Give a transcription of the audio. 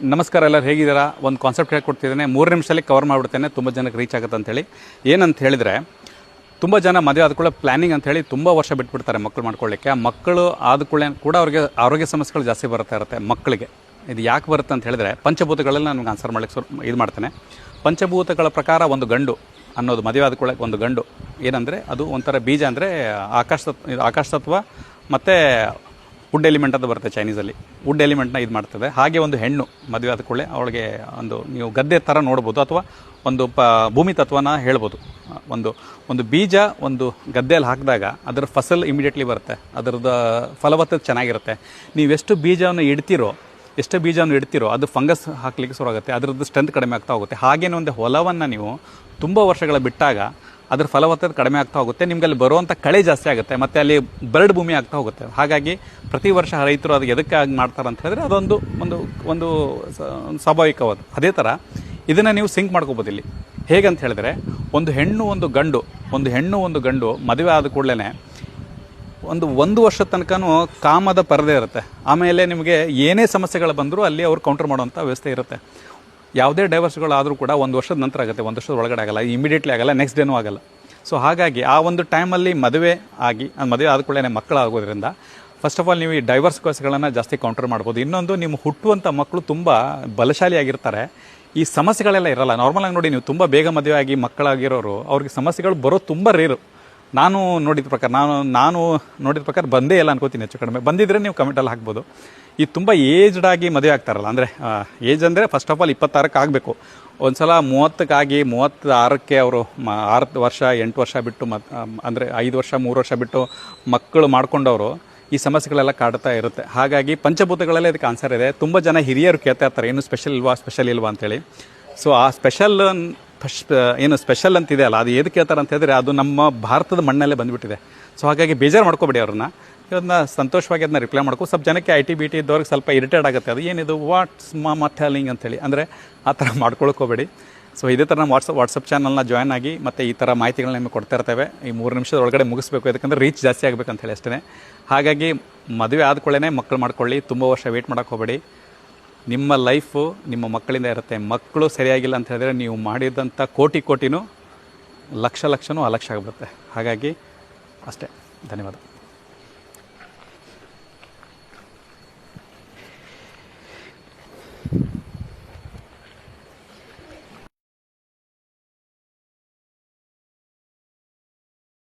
ನಮಸ್ಕಾರ, ಎಲ್ಲರೂ ಹೇಗಿದ್ದೀರಾ? ಒಂದು ಕಾನ್ಸೆಪ್ಟ್ ಹೇಳ್ಕೊಡ್ತಿದ್ದೇನೆ, 3 ನಿಮಿಷದಲ್ಲಿ ಕವರ್ ಮಾಡಿಬಿಡ್ತೇನೆ, ತುಂಬ ಜನಕ್ಕೆ ರೀಚ್ ಆಗುತ್ತೆ ಅಂತೇಳಿ. ಏನಂತ ಹೇಳಿದರೆ, ತುಂಬ ಜನ ಮದುವೆ ಆದಕೊಳ್ಳೆ ಪ್ಲ್ಯಾನಿಂಗ್ ಅಂಥೇಳಿ ತುಂಬ ವರ್ಷ ಬಿಟ್ಬಿಡ್ತಾರೆ ಮಕ್ಕಳು ಮಾಡ್ಕೊಳ್ಳಿಕ್ಕೆ. ಆ ಮಕ್ಕಳು ಆದಕೊಳ್ಳೆ ಕೂಡ ಅವ್ರಿಗೆ ಆರೋಗ್ಯ ಸಮಸ್ಯೆಗಳು ಜಾಸ್ತಿ ಬರ್ತಾ ಇರುತ್ತೆ ಮಕ್ಕಳಿಗೆ. ಇದು ಯಾಕೆ ಬರುತ್ತೆ ಅಂತ ಹೇಳಿದರೆ, ಪಂಚಭೂತಗಳಲ್ಲಿ ನನಗೆ ಆನ್ಸರ್ ಮಾಡಲಿಕ್ಕೆ ಇದು ಮಾಡ್ತೇನೆ. ಪಂಚಭೂತಗಳ ಪ್ರಕಾರ ಒಂದು ಗಂಡು ಅನ್ನೋದು ಮದುವೆ ಆದಕೊಳ್ಳೆ ಒಂದು ಗಂಡು ಏನಂದರೆ, ಅದು ಒಂಥರ ಬೀಜ ಅಂದರೆ ಆಕಾಶ ತತ್ವ ಮತ್ತು ವುಡ್ ಎಲಿಮೆಂಟ್ ಅಂತ ಬರುತ್ತೆ ಚೈನೀಸಲ್ಲಿ. ವುಡ್ ಎಲಿಮೆಂಟ್ನ ಇದು ಮಾಡ್ತದೆ. ಹಾಗೆ ಒಂದು ಹೆಣ್ಣು ಮದುವೆ ಆದ ಕೂಡಲೇ ಅವಳಿಗೆ ನೀವು ಗದ್ದೆ ಥರ ನೋಡ್ಬೋದು, ಅಥವಾ ಒಂದು ಭೂಮಿ ತತ್ವನ ಹೇಳ್ಬೋದು. ಒಂದು ಬೀಜ ಒಂದು ಗದ್ದೆಯಲ್ಲಿ ಹಾಕಿದಾಗ ಅದರ ಫಸಲ್ ಇಮಿಡಿಯೇಟ್ಲಿ ಬರುತ್ತೆ, ಅದರದ್ದು ಫಲವತ್ತತೆ ಚೆನ್ನಾಗಿರುತ್ತೆ. ನೀವೆಷ್ಟು ಬೀಜವನ್ನು ಇಡ್ತೀರೋ ಅದು ಫಂಗಸ್ ಹಾಕಲಿಕ್ಕೆ ಶುರುವಾಗುತ್ತೆ, ಅದರದ್ದು ಸ್ಟ್ರೆಂತ್ ಕಡಿಮೆ ಆಗ್ತಾ ಹೋಗುತ್ತೆ. ಹಾಗೇನೇ ಒಂದು ಹೊಲವನ್ನು ನೀವು ತುಂಬ ವರ್ಷಗಳ ಬಿಟ್ಟಾಗ ಅದ್ರ ಫಲವತ್ತತೆ ಕಡಿಮೆ ಆಗ್ತಾ ಹೋಗುತ್ತೆ, ನಿಮ್ಗೆ ಅಲ್ಲಿ ಬರುವಂಥ ಕಳೆ ಜಾಸ್ತಿ ಆಗುತ್ತೆ, ಮತ್ತು ಅಲ್ಲಿ ಬರಡು ಭೂಮಿ ಆಗ್ತಾ ಹೋಗುತ್ತೆ. ಹಾಗಾಗಿ ಪ್ರತಿ ವರ್ಷ ರೈತರು ಅದು ಎದಕ್ಕೆ ಆಗಿ ಮಾಡ್ತಾರೆ ಅಂತ ಹೇಳಿದ್ರೆ, ಅದೊಂದು ಒಂದು ಸ್ವಾಭಾವಿಕವಾದ. ಅದೇ ಥರ ಇದನ್ನು ನೀವು ಸಿಂಕ್ ಮಾಡ್ಕೋಬೋದು ಇಲ್ಲಿ. ಹೇಗಂತ ಹೇಳಿದ್ರೆ, ಒಂದು ಹೆಣ್ಣು ಒಂದು ಗಂಡು ಮದುವೆ ಆದ ಕೂಡಲೇ ಒಂದು ವರ್ಷದ ತನಕನೂ ಕಾಮದ ಪರದೆ ಇರುತ್ತೆ. ಆಮೇಲೆ ನಿಮಗೆ ಏನೇ ಸಮಸ್ಯೆಗಳು ಬಂದರೂ ಅಲ್ಲಿ ಅವ್ರು ಕೌಂಟರ್ ಮಾಡುವಂಥ ವ್ಯವಸ್ಥೆ ಇರುತ್ತೆ. ಯಾವುದೇ ಡೈವರ್ಸ್ಗಳಾದರೂ ಕೂಡ 1 ವರ್ಷದ ನಂತರ ಆಗುತ್ತೆ, 1 ವರ್ಷದ ಒಳಗಡೆ ಆಗಲ್ಲ, ಇಮಿಡಿಯೇಟ್ಲಿ ಆಗಲ್ಲ, ನೆಕ್ಸ್ಟ್ ಡೇನೂ ಆಗಲ್ಲ. ಸೊ ಹಾಗಾಗಿ ಆ ಒಂದು ಟೈಮಲ್ಲಿ ಮದುವೆ ಆದ ಕೂಡಲೇ ಮಕ್ಕಳಾಗೋದ್ರಿಂದ ಫಸ್ಟ್ ಆಫ್ ಆಲ್ ನೀವು ಈ ಡೈವರ್ಸ್ ಕೇಸ್ಗಳನ್ನು ಜಾಸ್ತಿ ಕೌಂಟರ್ ಮಾಡ್ಬೋದು. ಇನ್ನೊಂದು, ನಿಮ್ಮ ಹುಟ್ಟುವಂಥ ಮಕ್ಕಳು ತುಂಬ ಬಲಶಾಲಿಯಾಗಿರ್ತಾರೆ, ಈ ಸಮಸ್ಯೆಗಳೆಲ್ಲ ಇರಲ್ಲ. ನಾರ್ಮಲಾಗಿ ನೋಡಿ, ನೀವು ತುಂಬ ಬೇಗ ಮದುವೆ ಆಗಿ ಮಕ್ಕಳಾಗಿರೋರು ಅವ್ರಿಗೆ ಸಮಸ್ಯೆಗಳು ಬರೋದು ತುಂಬ ರೇರು. ನಾನು ನೋಡಿದ ಪ್ರಕಾರ ಬಂದೇ ಇಲ್ಲ ಅನ್ಕೋತೀನಿ. ಹೆಚ್ಚು ಕಡಿಮೆ ಬಂದಿದ್ದರೆ ನೀವು ಕಮೆಂಟಲ್ಲಿ ಹಾಕ್ಬೋದು. ಈ ತುಂಬ ಏಜ್ಡ್ ಆಗಿ ಮದುವೆ ಆಗ್ತಾರಲ್ಲ, ಅಂದರೆ ಏಜ್ ಅಂದರೆ ಫಸ್ಟ್ ಆಫ್ ಆಲ್ 26ಕ್ಕೆ ಆಗಬೇಕು. ಒಂದು ಸಲ 30ಕ್ಕೆ 36ಕ್ಕೆ ಅವರು 6 ವರ್ಷ 8 ವರ್ಷ ಬಿಟ್ಟು ಅಂದರೆ 5 ವರ್ಷ 3 ವರ್ಷ ಬಿಟ್ಟು ಮಕ್ಕಳು ಮಾಡ್ಕೊಂಡವರು ಈ ಸಮಸ್ಯೆಗಳೆಲ್ಲ ಕಾಡ್ತಾ ಇರುತ್ತೆ. ಹಾಗಾಗಿ ಪಂಚಭೂತಗಳಲ್ಲೇ ಇದಕ್ಕೆ ಆನ್ಸರ್ ಇದೆ. ತುಂಬ ಜನ ಹಿರಿಯರು ಕೇಳ್ತಾ ಇರ್ತಾರೆ, ಏನು ಸ್ಪೆಷಲ್ ಇಲ್ವಾ ಅಂತೇಳಿ. ಸೊ ಆ ಸ್ಪೆಷಲ್ ಅಂತಿದೆ ಅಲ್ಲ, ಅದು ಏದಕ್ಕೆ ಕೇಳ್ತಾರೆ ಅಂತ ಹೇಳಿದ್ರೆ, ಅದು ನಮ್ಮ ಭಾರತದ ಮಣ್ಣಲ್ಲೇ ಬಂದುಬಿಟ್ಟಿದೆ. ಸೊ ಹಾಗಾಗಿ ಬೇಜಾರು ಮಾಡ್ಕೊಬೇಡಿ ಅವ್ರನ್ನ, ಇದನ್ನ ಸಂತೋಷವಾಗಿ ಅದನ್ನ ರಿಪ್ಲೈ ಮಾಡ್ಕೊ. ಸ್ವಲ್ಪ ಜನಕ್ಕೆ IT ಇದ್ದವ್ರಿಗೆ ಸ್ವಲ್ಪ ಇರಿಟೇಟ್ ಆಗುತ್ತೆ, ಅದು ಏನಿದು ವಾಟ್ಸ್ ಟೆಲಿಂಗ್ ಅಂತೇಳಿ, ಅಂದರೆ ಆ ಥರ ಮಾಡ್ಕೊಳ್ಕೋಬೇಡಿ. ಸೊ ಇದೇ ಥರ ನಮ್ಮ ವಾಟ್ಸಪ್ ಚಾನಲ್ನ ಜಾಯ್ನ್ ಆಗಿ ಮತ್ತು ಈ ಥರ ಮಾಹಿತಿಗಳನ್ನ ನಿಮಗೆ ಕೊಡ್ತಾ ಇರ್ತೇವೆ. ಈ 3 ನಿಮಿಷದ ಒಳಗಡೆ ಮುಗಿಸ್ಬೇಕು, ಯಾಕಂದರೆ ರೀಚ್ ಜಾಸ್ತಿ ಆಗಬೇಕಂತ ಹೇಳಿ ಅಷ್ಟೇ. ಹಾಗಾಗಿ ಮದುವೆ ಆದ್ಕೊಳ್ಳೇ ಮಕ್ಕಳು ಮಾಡ್ಕೊಳ್ಳಿ, ತುಂಬ ವರ್ಷ ವೆಯ್ಟ್ ಮಾಡೋಕ್ಕೆ ಹೋಗಬೇಡಿ. ನಿಮ್ಮ ಲೈಫು ನಿಮ್ಮ ಮಕ್ಕಳಿಂದ ಇರುತ್ತೆ. ಮಕ್ಕಳು ಸರಿಯಾಗಿಲ್ಲ ಅಂತ ಹೇಳಿದ್ರೆ ನೀವು ಮಾಡಿದಂಥ ಕೋಟಿನೂ ಲಕ್ಷನೂ ಅಲಕ್ಷ ಆಗಿಬಿಡುತ್ತೆ. ಹಾಗಾಗಿ ಅಷ್ಟೇ. ಧನ್ಯವಾದ.